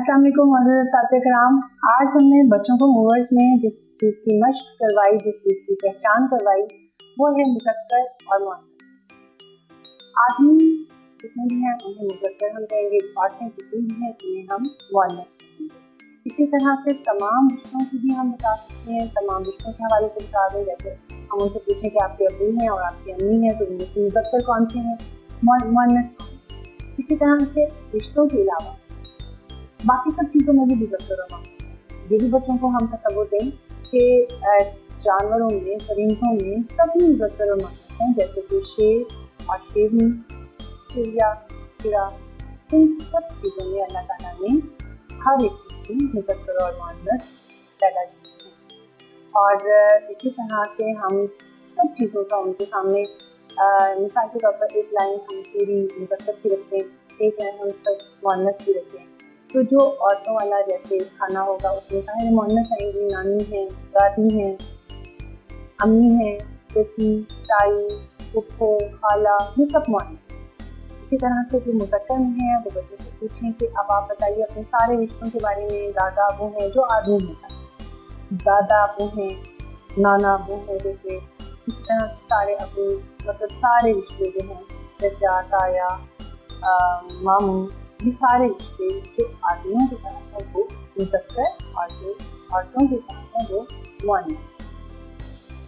अस्सलाम वालेकुम मोअज़्ज़ज़ असातिज़ा किराम। आज हमने बच्चों को मूवर्स में जिस चीज़ की मशक करवाई, जिस चीज़ की पहचान करवाई, वो है मुज़क्कर और मुअन्नस। आदमी जितने भी हैं उन्हें मुज़क्कर हम कहेंगे, औरतें जितनी भी हैं उन्हें हम मुअन्नस कहेंगे। इसी तरह से तमाम रिश्तों की भी हम बता सकते हैं, तमाम रिश्तों के हवाले से बता दें। जैसे हम उनसे पूछें कि आपके अब्बू हैं और आपकी अम्मी हैं, तो उनमें से मुज़क्कर कौन से हैं, मुअन्नस कौन है। इसी तरह से रिश्तों के अलावा बाकी सब चीज़ों में भी मुज़क्कर और मुअन्नस है। ये भी बच्चों को हम तसव्वुर दें कि जानवरों में, परिंदों में सब मुज़क्कर और मुअन्नस हैं। जैसे कि शेर और शेरनी, चिड़िया, चिड़ा, इन सब चीज़ों में अल्लाह ताला ने हर एक चीज़ में मुज़क्कर और मुअन्नस पैदा किए हैं। और इसी तरह से हम सब चीज़ों का उनके सामने मिसाल के तौर पर एक लाइन हम पूरी मुज़क्कर की रखते हैं, एक लाइन हम सब मुअन्नस की रखते हैं। तो जो औरतों वाला जैसे खाना होगा उसमें सारे मुअन्नस आएंगी, नानी हैं, दादी हैं, अम्मी हैं, चची, ताई, फुफ्फो, खाला, ये सब मुअन्नस। इसी तरह से जो मुज़क्कर में है वो बच्चों से पूछें कि अब आप बताइए अपने सारे रिश्तों के बारे में। दादा अबू हैं जो आदमी हैं, सारे दादा अबू हैं, नाना अबू हैं, जैसे इस तरह से सारे अबू मतलब सारे रिश्ते जो हैं, चचा, ताया, मामू, ये सारे रिश्ते जो आदमियों के साथ हैं वो मुज़क्कर और जो औरतों के साथ हैं वो मुअन्नस।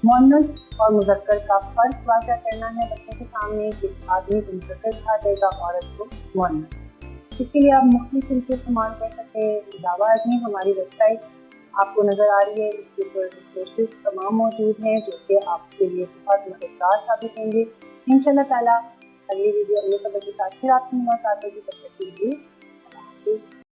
मुअन्नस और मुज़क्कर का फ़र्क वाज़ह करना है बच्चों के सामने कि आदमी को मुज़क्कर कहा जाएगा, औरत को मुअन्नस। इसके लिए आप मुख्तलिफ़ तरीके इस्तेमाल कर सकते हैं। दावा आज़मी हमारी वेबसाइट आपको नज़र आ रही है, इसके ऊपर रिसोर्सेज तमाम मौजूद हैं जो कि आपके लिए बहुत मददगार साबित होंगे। इंशाअल्लाह ताला अगली वीडियो अगले सबक के साथ फिर आपसे मुलाकात होगी। तब तक के लिए अल्लाह हाफ़िज़।